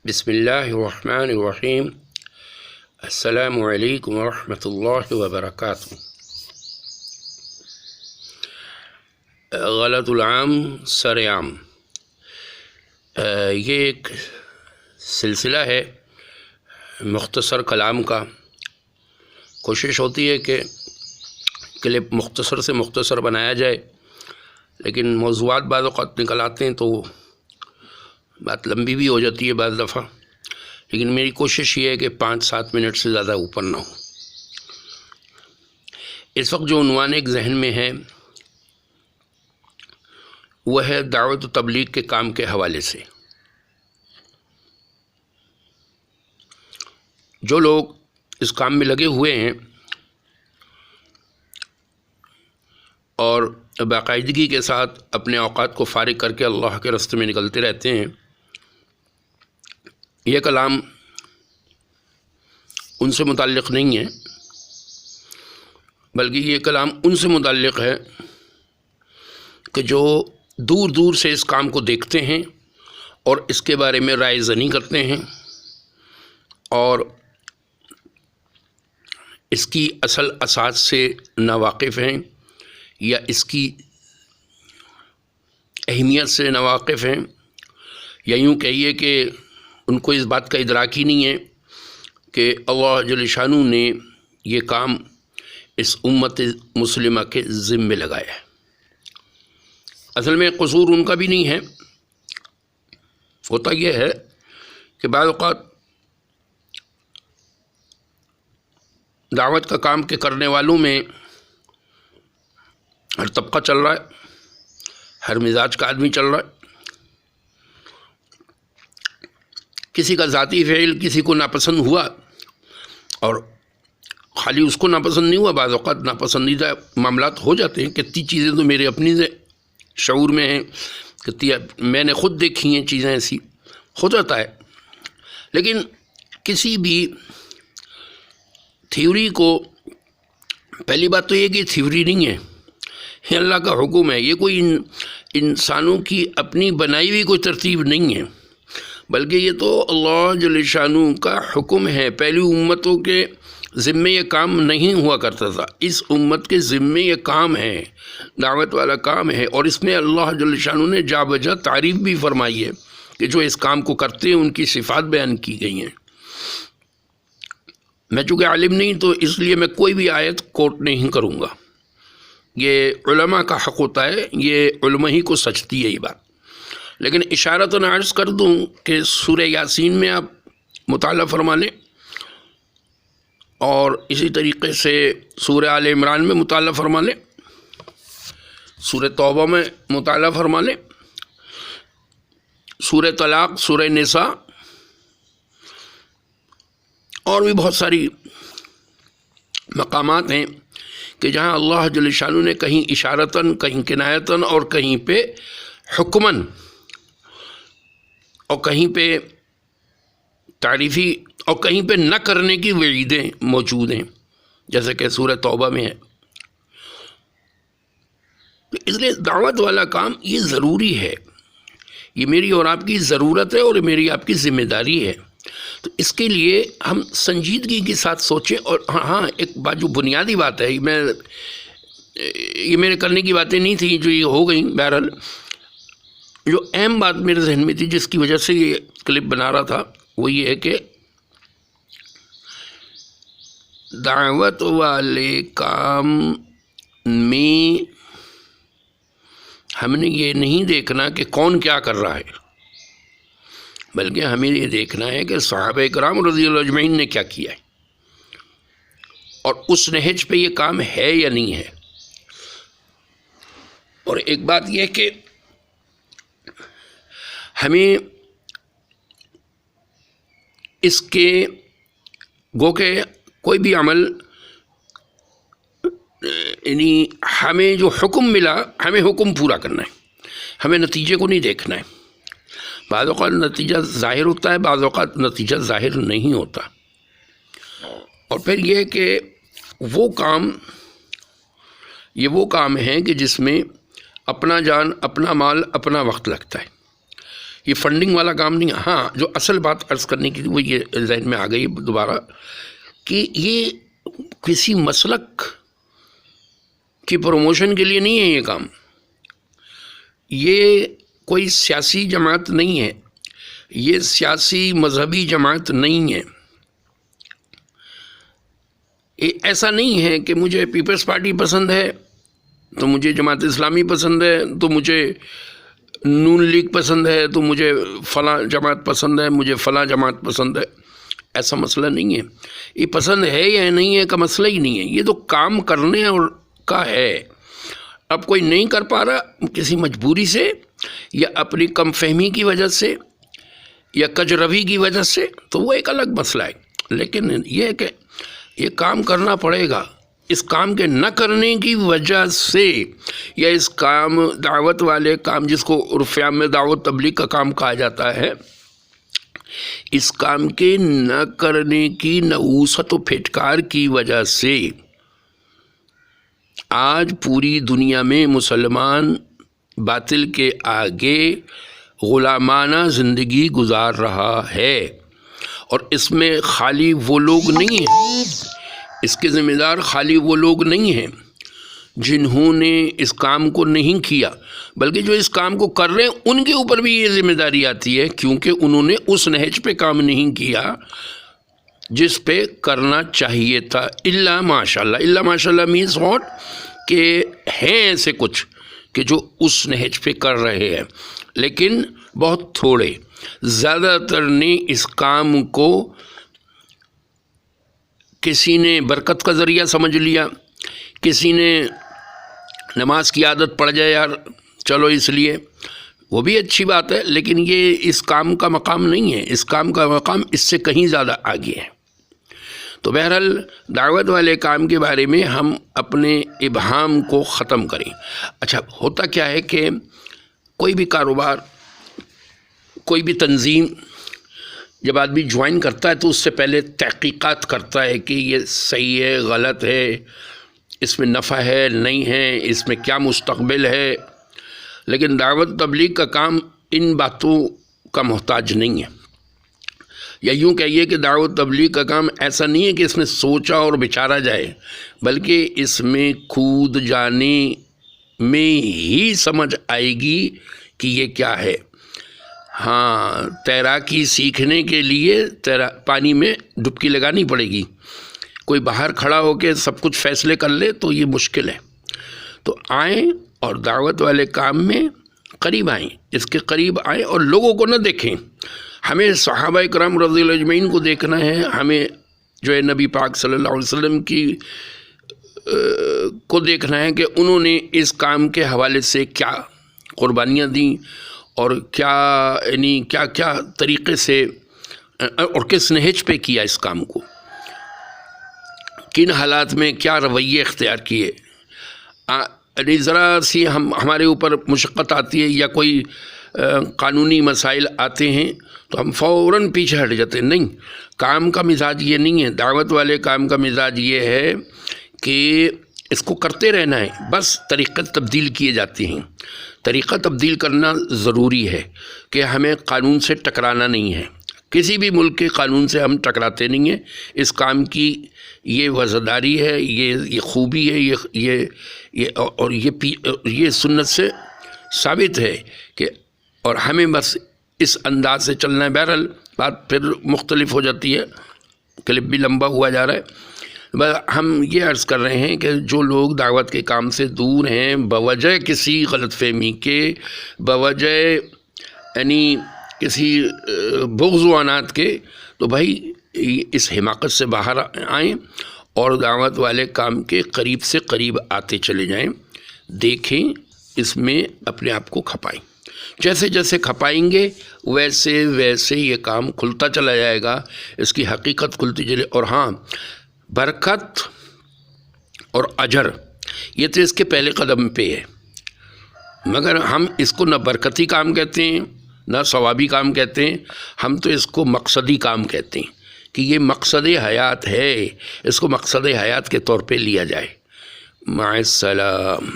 بسم اللہ الرحمن الرحیم۔ السلام علیکم ورحمۃ اللہ وبرکاتہ۔ غلط العام سر عام، یہ ایک سلسلہ ہے مختصر کلام کا۔ کوشش ہوتی ہے کہ کلپ مختصر سے مختصر بنایا جائے، لیکن موضوعات بعض اوقات نکل آتے ہیں تو بات لمبی بھی ہو جاتی ہے بعض دفعہ، لیکن میری کوشش یہ ہے کہ 5-7 منٹ سے زیادہ اوپر نہ ہو۔ اس وقت جو عنوان ایک ذہن میں ہے وہ ہے دعوت و تبلیغ کے کام کے حوالے سے۔ جو لوگ اس کام میں لگے ہوئے ہیں اور باقاعدگی کے ساتھ اپنے اوقات کو فارغ کر کے اللہ کے راستے میں نکلتے رہتے ہیں، یہ کلام ان سے متعلق نہیں ہے، بلکہ یہ کلام ان سے متعلق ہے کہ جو دور دور سے اس کام کو دیکھتے ہیں اور اس کے بارے میں رائے زنی کرتے ہیں اور اس کی اصل اساس سے ناواقف ہیں یا اس کی اہمیت سے ناواقف ہیں، یا یوں کہیے کہ ان کو اس بات کا ادراک ہی نہیں ہے کہ اللہ جل شانہ نے یہ کام اس امت مسلمہ کے ذمے لگایا ہے۔ اصل میں قصور ان کا بھی نہیں ہے، ہوتا یہ ہے کہ بعض اوقات دعوت کا کام کے کرنے والوں میں ہر طبقہ چل رہا ہے، ہر مزاج کا آدمی چل رہا ہے۔ کسی کا ذاتی فعل کسی کو ناپسند ہوا، اور خالی اس کو ناپسند نہیں ہوا، بعض اوقات ناپسندیدہ معاملات ہو جاتے ہیں۔ کتنی چیزیں تو میرے اپنی شعور میں ہیں، کتنی میں نے خود دیکھی ہیں چیزیں، ایسی ہو جاتا ہے۔ لیکن کسی بھی تھیوری کو، پہلی بات تو یہ کہ تھیوری نہیں ہے، یہ اللہ کا حکم ہے، یہ کوئی انسانوں کی اپنی بنائی ہوئی کوئی ترتیب نہیں ہے، بلکہ یہ تو اللہ جل شانہ کا حکم ہے۔ پہلی امتوں کے ذمے یہ کام نہیں ہوا کرتا تھا، اس امت کے ذمے یہ کام ہے، دعوت والا کام ہے، اور اس میں اللہ جل شانہ نے جا بجا تعریف بھی فرمائی ہے کہ جو اس کام کو کرتے ہیں ان کی صفات بیان کی گئی ہیں۔ میں چونکہ عالم نہیں تو اس لیے میں کوئی بھی آیت کوٹ نہیں کروں گا، یہ علماء کا حق ہوتا ہے، یہ علماء ہی کو سچتی ہے یہ بات۔ لیکن اشارتاً عرض کر دوں کہ سورہ یاسین میں آپ مطالعہ فرما لیں، اور اسی طریقے سے سورہ آل عمران میں مطالعہ فرما لیں، سورہ توبہ میں مطالعہ فرما لیں، سورہ طلاق، سورہ نساء، اور بھی بہت ساری مقامات ہیں کہ جہاں اللہ جل شانہ نے کہیں اشارتاً، کہیں کنایتاً، اور کہیں پہ حکماً، اور کہیں پہ تعریفی، اور کہیں پہ نہ کرنے کی وعیدیں موجود ہیں، جیسے کہ سورہ توبہ میں ہے۔ تو اس لیے دعوت والا کام یہ ضروری ہے، یہ میری اور آپ کی ضرورت ہے، اور میری آپ کی ذمہ داری ہے۔ تو اس کے لیے ہم سنجیدگی کے ساتھ سوچیں۔ اور ہاں ایک بات جو بنیادی بات ہے، یہ میرے کرنے کی باتیں نہیں تھیں جو یہ ہو گئیں، بہرحال جو اہم بات میرے ذہن میں تھی جس کی وجہ سے یہ کلپ بنا رہا تھا وہ یہ ہے کہ دعوت والے کام میں ہم نے یہ نہیں دیکھنا کہ کون کیا کر رہا ہے، بلکہ ہمیں یہ دیکھنا ہے کہ صحابہ کرام رضی اللہ اجمعین نے کیا کیا ہے، اور اس نہج پہ یہ کام ہے یا نہیں ہے۔ اور ایک بات یہ کہ ہمیں اس کے گو کہ کوئی بھی عمل، یعنی ہمیں جو حکم ملا ہمیں حکم پورا کرنا ہے، ہمیں نتیجے کو نہیں دیکھنا ہے۔ بعض اوقات نتیجہ ظاہر ہوتا ہے، بعض اوقات نتیجہ ظاہر نہیں ہوتا۔ اور پھر یہ کہ وہ کام ہے کہ جس میں اپنا جان، اپنا مال، اپنا وقت لگتا ہے، یہ فنڈنگ والا کام نہیں ہے۔ ہاں جو اصل بات عرض کرنے کی تھی وہ یہ ذہن میں آ گئی دوبارہ کہ یہ کسی مسلک کی پروموشن کے لیے نہیں ہے یہ کام، یہ کوئی سیاسی جماعت نہیں ہے، یہ سیاسی مذہبی جماعت نہیں ہے۔ ایسا نہیں ہے کہ مجھے پیپلز پارٹی پسند ہے تو مجھے جماعت اسلامی پسند ہے، تو مجھے نون لیگ پسند ہے، تو مجھے فلاں جماعت پسند ہے، مجھے فلاں جماعت پسند ہے۔ ایسا مسئلہ نہیں ہے، یہ پسند ہے یا نہیں ہے کا مسئلہ ہی نہیں ہے، یہ تو کام کرنے اور کا ہے۔ اب کوئی نہیں کر پا رہا کسی مجبوری سے یا اپنی کم فہمی کی وجہ سے یا کجروی کی وجہ سے تو وہ ایک الگ مسئلہ ہے، لیکن یہ ہے کہ یہ کام کرنا پڑے گا۔ اس کام کے نہ کرنے کی وجہ سے یا اس کام دعوت والے کام جس کو عرف عام میں دعوت تبلیغ کا کام کہا جاتا ہے، اس کام کے نہ کرنے کی نحوست و پھٹکار کی وجہ سے آج پوری دنیا میں مسلمان باطل کے آگے غلامانہ زندگی گزار رہا ہے، اور اس میں خالی وہ لوگ نہیں ہیں، اس کے ذمہ دار خالی وہ لوگ نہیں ہیں جنہوں نے اس کام کو نہیں کیا، بلکہ جو اس کام کو کر رہے ہیں ان کے اوپر بھی یہ ذمہ داری آتی ہے، کیونکہ انہوں نے اس نہج پہ کام نہیں کیا جس پہ کرنا چاہیے تھا۔ الا ماشاء اللہ، الا ماشاء اللہ مینس واٹ، کہ ہیں ایسے کچھ کہ جو اس نہج پہ کر رہے ہیں، لیکن بہت تھوڑے، زیادہ تر نے اس کام کو کسی نے برکت کا ذریعہ سمجھ لیا، کسی نے نماز کی عادت پڑ جائے یار چلو اس لیے، وہ بھی اچھی بات ہے، لیکن یہ اس کام کا مقام نہیں ہے، اس کام کا مقام اس سے کہیں زیادہ آگے ہے۔ تو بہرحال دعوت والے کام کے بارے میں ہم اپنے ابہام کو ختم کریں۔ اچھا ہوتا کیا ہے کہ کوئی بھی کاروبار، کوئی بھی تنظیم جب آدمی جوائن کرتا ہے تو اس سے پہلے تحقیقات کرتا ہے کہ یہ صحیح ہے، غلط ہے، اس میں نفع ہے نہیں ہے، اس میں کیا مستقبل ہے۔ لیکن دعوت تبلیغ کا کام ان باتوں کا محتاج نہیں ہے، یا یوں کہیے کہ دعوت تبلیغ کا کام ایسا نہیں ہے کہ اس میں سوچا اور بچارا جائے، بلکہ اس میں کود جانے میں ہی سمجھ آئے گی کہ یہ کیا ہے۔ ہاں تیراکی سیکھنے کے لیے پانی میں ڈبکی لگانی پڑے گی، کوئی باہر کھڑا ہو کے سب کچھ فیصلے کر لے تو یہ مشکل ہے۔ تو آئیں اور دعوت والے کام میں قریب آئیں، اس کے قریب آئیں اور لوگوں کو نہ دیکھیں۔ ہمیں صحابہ کرام رضی اللہ اجمعین کو دیکھنا ہے، ہمیں جو ہے نبی پاک صلی اللہ علیہ وسلم کو دیکھنا ہے کہ انہوں نے اس کام کے حوالے سے کیا قربانیاں دیں اور کیا طریقے سے اور کس نہج پہ کیا اس کام کو، کن حالات میں کیا رویے اختیار کیے۔ ذرا سی ہمارے اوپر مشقت آتی ہے یا کوئی قانونی مسائل آتے ہیں تو ہم فوراً پیچھے ہٹ جاتے ہیں۔ نہیں، کام کا مزاج یہ نہیں ہے، دعوت والے کام کا مزاج یہ ہے کہ اس کو کرتے رہنا ہے، بس طریقے تبدیل کیے جاتے ہیں۔ طریقہ تبدیل کرنا ضروری ہے کہ ہمیں قانون سے ٹکرانا نہیں ہے، کسی بھی ملک کے قانون سے ہم ٹکراتے نہیں ہیں۔ اس کام کی یہ وزاداری ہے، یہ خوبی ہے، اور یہ سنت سے ثابت ہے کہ، اور ہمیں بس اس انداز سے چلنا ہے۔ بہرحال بات پھر مختلف ہو جاتی ہے، کلپ بھی لمبا ہوا جا رہا ہے۔ ہم یہ عرض کر رہے ہیں کہ جو لوگ دعوت کے کام سے دور ہیں بوجہ کسی غلط فہمی کے، بوجہ یعنی کسی بغض و عناد کے، تو بھائی اس حماقت سے باہر آئیں اور دعوت والے کام کے قریب سے قریب آتے چلے جائیں، دیکھیں، اس میں اپنے آپ کو کھپائیں۔ جیسے جیسے کھپائیں گے ویسے ویسے یہ کام کھلتا چلا جائے گا، اس کی حقیقت کھلتی چلے۔ اور ہاں، برکت اور اجر یہ تو اس کے پہلے قدم پہ ہے، مگر ہم اس کو نہ برکتی کام کہتے ہیں نہ ثوابی کام کہتے ہیں، ہم تو اس کو مقصدی کام کہتے ہیں کہ یہ مقصد حیات ہے، اس کو مقصد حیات کے طور پہ لیا جائے۔ مع السلام۔